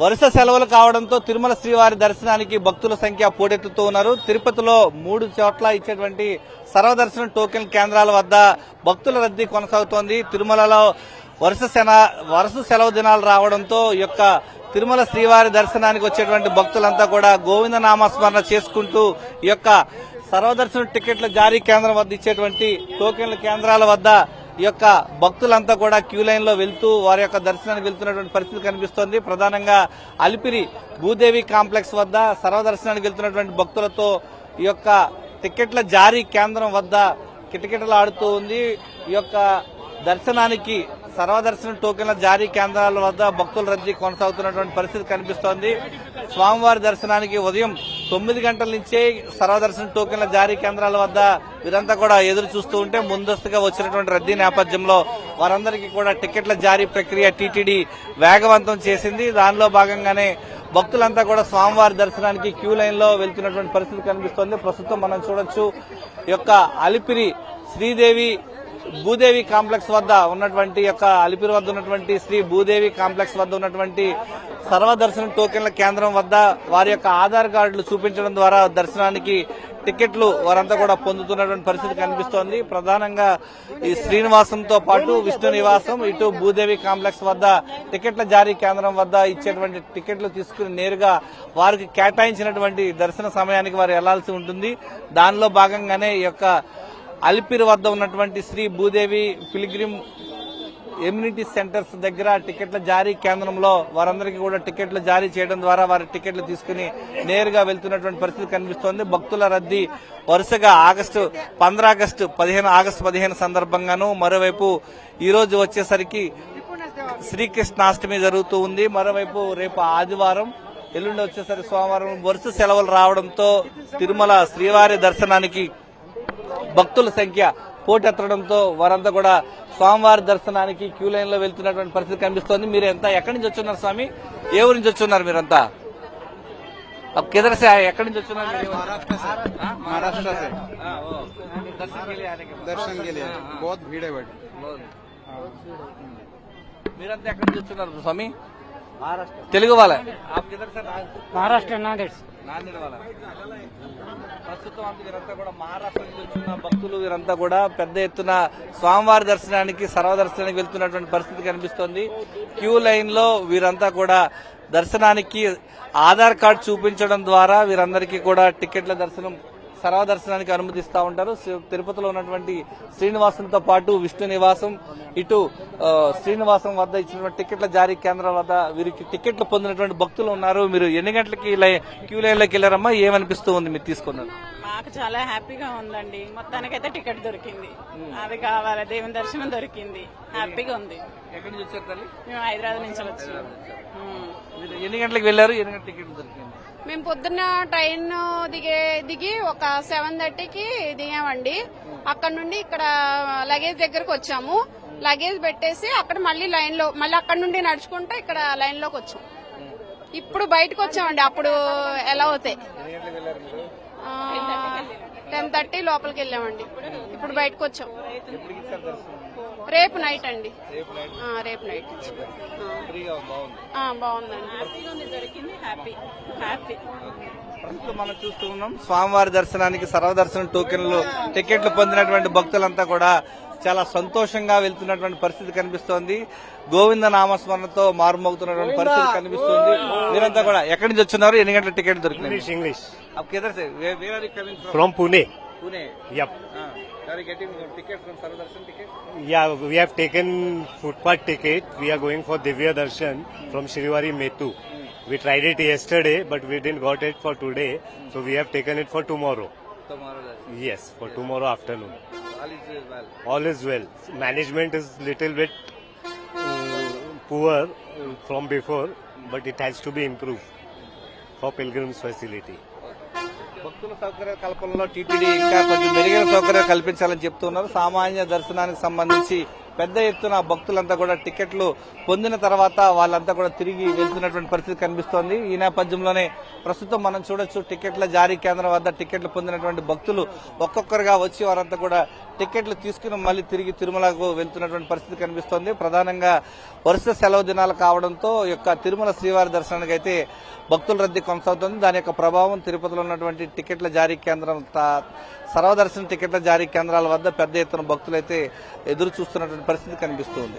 వరుస సెలవులు కావడంతో తిరుమల శ్రీవారి దర్శనానికి భక్తుల సంఖ్య పోటెత్తుతూ ఉన్నారు. తిరుపతిలో 3 చోట్ల ఇచ్చేటువంటి సర్వదర్శనం టోకెన్ కేంద్రాల వద్ద భక్తుల రద్దీ కొనసాగుతోంది. తిరుమలలో వరుస సెలవు దినాలు రావడంతో ఈ యొక్క తిరుమల శ్రీవారి దర్శనానికి వచ్చేటువంటి భక్తులంతా కూడా గోవింద నామస్మరణ చేసుకుంటూ ఈ యొక్క సర్వదర్శనం టికెట్ల జారీ కేంద్రం వద్ద ఇచ్చేటువంటి టోకెన్ల కేంద్రాల వద్ద ఈ యొక్క భక్తులంతా కూడా క్యూ లైన్ లో వెళ్తూ వారి యొక్క దర్శనానికి వెళ్తున్నటువంటి పరిస్థితి కనిపిస్తోంది. ప్రధానంగా అలిపిరి భూదేవి కాంప్లెక్స్ వద్ద సర్వదర్శనానికి వెళ్తున్నటువంటి భక్తులతో ఈ యొక్క టికెట్ల జారీ కేంద్రం వద్ద కిటకిటలాడుతూ ఉంది. ఈ యొక్క దర్శనానికి సర్వదర్శనం టోకెన్ల జారీ కేంద్రాల వద్ద భక్తుల రద్దీ కొనసాగుతున్నటువంటి పరిస్థితి కనిపిస్తోంది. స్వామివారి దర్శనానికి ఉదయం 9 గంటల నుంచే సర్వదర్శనం టోకెన్ల జారీ కేంద్రాల వద్ద వీరంతా కూడా ఎదురు చూస్తూ ఉంటే ముందస్తుగా వచ్చినటువంటి రద్దీ నేపథ్యంలో వారందరికీ కూడా టికెట్ల జారీ ప్రక్రియ టీటీడీ వేగవంతం చేసింది. దానిలో భాగంగానే భక్తులంతా కూడా స్వామివారి దర్శనానికి క్యూ లైన్ లో వెళ్తున్నటువంటి పరిస్థితి కనిపిస్తోంది. ప్రస్తుతం మనం చూడొచ్చు ఈ యొక్క అలిపిరి శ్రీదేవి భూదేవి కాంప్లెక్స్ వద్ద ఉన్నటువంటి యొక్క అలిపిరి వద్ద ఉన్నటువంటి శ్రీ భూదేవి కాంప్లెక్స్ వద్ద ఉన్నటువంటి సర్వదర్శనం టోకెన్ల కేంద్రం వద్ద వారి యొక్క ఆధార్ కార్డులు చూపించడం ద్వారా దర్శనానికి టికెట్లు వారంతా కూడా పొందుతున్నటువంటి పరిస్థితి కనిపిస్తోంది. ప్రధానంగా ఈ శ్రీనివాసంతో పాటు విష్ణు నివాసం ఇటు భూదేవి కాంప్లెక్స్ వద్ద టికెట్ల జారీ కేంద్రం వద్ద ఇచ్చేటువంటి టికెట్లు తీసుకుని నేరుగా వారికి కేటాయించినటువంటి దర్శన సమయానికి వారు వెళ్లాల్సి ఉంటుంది. దానిలో భాగంగానే ఈ యొక్క అలిపిరి వద్ద ఉన్నటువంటి Sri Bhudevi pilgrim amenity centres దగ్గర టికెట్ల జారీ కేంద్రంలో వారందరికీ కూడా టికెట్లు జారీ చేయడం ద్వారా వారి టికెట్లు తీసుకుని నేరుగా వెళ్తున్నటువంటి పరిస్థితి కనిపిస్తోంది. భక్తుల రద్దీ వరుసగా 15 ఆగస్టు 15 సందర్భంగాను, మరోవైపు ఈ రోజు వచ్చేసరికి శ్రీకృష్ణాష్టమి జరుగుతూ ఉంది. మరోవైపు రేపు ఆదివారం, ఎల్లుండి వచ్చేసరికి సోమవారం వరుస సెలవులు రావడంతో తిరుమల శ్రీవారి దర్శనానికి భక్తుల సంఖ్య పోటెత్తడంతో వారంతా కూడా స్వామివారి దర్శనానికి క్యూ లైన్ లో వెళ్తున్నటువంటి పరిస్థితి కనిపిస్తోంది. మీరు ఎక్కడి నుంచి వచ్చున్నారు స్వామి? ఏ ఊరి నుంచి వచ్చున్నారు మీరంతా? किधर से आए? ఎక్కడి నుంచి వచ్చున్నారు? महाराष्ट्र से दर्शन के लिए बहुत भीड़ है बट మీరంతా ఎక్కడి నుంచి వచ్చున్నారు స్వామి? తెలుగు వాళ్ళ? महाराष्ट्र नांदेड़ నాందేడ్ వాళ్ళ. ప్రస్తుతం వీరంతా కూడా మహారాష్ట్ర నుంచి వచ్చిన భక్తులు వీరంతా కూడా పెద్ద ఎత్తున స్వామివారి దర్శనానికి సర్వదర్శనానికి వెళ్తున్నటువంటి పరిస్థితి కనిపిస్తోంది. క్యూ లైన్ లో వీరంతా కూడా దర్శనానికి ఆధార్ కార్డు చూపించడం ద్వారా వీరందరికీ కూడా టికెట్ల దర్శనం సర్వదర్శనానికి అనుమతిస్తూ ఉంటారు. తిరుపతిలో ఉన్నటువంటి శ్రీనివాసంతో పాటు విష్ణు నివాసం ఇటు శ్రీనివాసం వద్ద ఇచ్చినటువంటి టికెట్ల జారీ కేంద్రం వద్ద వీరికి టికెట్లు పొందినటువంటి భక్తులు ఉన్నారు. మీరు ఎన్ని గంటలకి క్యూ లైన్ లోకి వెళ్లారమ్మా? ఏమనిపిస్తూ ఉంది మీరు తీసుకున్నారు? మాకు చాలా హ్యాపీగా ఉందండి. మొత్తానికైతే టికెట్ దొరికింది. అది కావాలి, దేవుని దర్శనం దొరికింది. హ్యాపీగా ఉంది. ఎక్కడి నుంచి వచ్చారు తల్లి? మేము హైదరాబాద్ నుంచి వచ్చాము. మీరు ఎన్ని గంటలకు వెళ్లారు? ఎన్ని గంటల టికెట్ దొరికింది? మేము పొద్దున్న ట్రైన్ దిగి ఒక 7:30కి దిగామండి. అక్కడ నుండి ఇక్కడ లగేజ్ దగ్గరకు వచ్చాము. లగేజ్ పెట్టేసి అక్కడ మళ్ళీ అక్కడ నుండి నడుచుకుంటూ ఇక్కడ లైన్ లోకి వచ్చాం. ఇప్పుడు బయటకు వచ్చామండి. అప్పుడు ఎలా అవుతాయి 10:30 లోపలికి వెళ్ళామండి. ఇప్పుడు బయటకు వచ్చాం. రేపు నైట్ అండి. రేపు నైట్ బాగుందండి. దొరికింది. Happy happy. ప్రస్తుతం మనం చూస్తూ ఉన్నాం స్వామివారి దర్శనానికి సర్వదర్శనం టికెట్లు పొందినటువంటి భక్తులంతా కూడా చాలా సంతోషంగా వెళ్తున్నటువంటి పరిస్థితి కనిపిస్తోంది. గోవింద నామస్మరణతో మారుమోగుతున్నటువంటి పరిస్థితి కనిపిస్తుంది. మీరంతా కూడా ఎక్కడి నుంచి వచ్చున్నారు? ఎన్ని గంటల టికెట్ దొరికింది? English. From Pune. Pune. Yep. Are you getting ticket from Sarvadarshan ticket? Yeah, we have taken footpath ticket. We are going for Divya Darshan from Shrivari Metu. We tried it yesterday, but we didn't got it for today. So we have taken it for tomorrow. Tomorrow darshan. Yes, for tomorrow afternoon. All is well. All is well. Management is little bit poor from before, but it has to be improved for pilgrims facility. భక్తుల సౌకర్య కల్పనలో TTD ఇంకా కొంచెం మెరుగైన సౌకర్యాలు కల్పించాలని చెప్తున్నారు. సామాన్య దర్శనానికి సంబంధించి పెద్ద ఎత్తున భక్తులంతా కూడా టికెట్లు పొందిన తర్వాత వాళ్ళంతా కూడా తిరిగి వెళ్తున్నటువంటి పరిస్థితి కనిపిస్తోంది. ఈ నేపథ్యంలోనే ప్రస్తుతం మనం చూడొచ్చు టికెట్ల జారీ కేంద్రం వద్ద టికెట్లు పొందినటువంటి భక్తులు ఒక్కొక్కరుగా వచ్చి వారంతా కూడా టికెట్లు తీసుకుని మళ్ళీ తిరిగి తిరుమలకు వెళ్తున్నటువంటి పరిస్థితి కనిపిస్తోంది. ప్రధానంగా వరుస సెలవు దినాలు కావడంతో ఈ యొక్క తిరుమల శ్రీవారి దర్శనానికి అయితే భక్తుల రద్దీ కొనసాగుతోంది. దాని యొక్క ప్రభావం తిరుపతిలో ఉన్నటువంటి టికెట్ల జారీ కేంద్రం సర్వదర్శన టికెట్ల జారీ కేంద్రాల వద్ద పెద్ద ఎత్తున భక్తులైతే ఎదురు చూస్తున్నటువంటి పరిస్థితి కనిపిస్తుంది.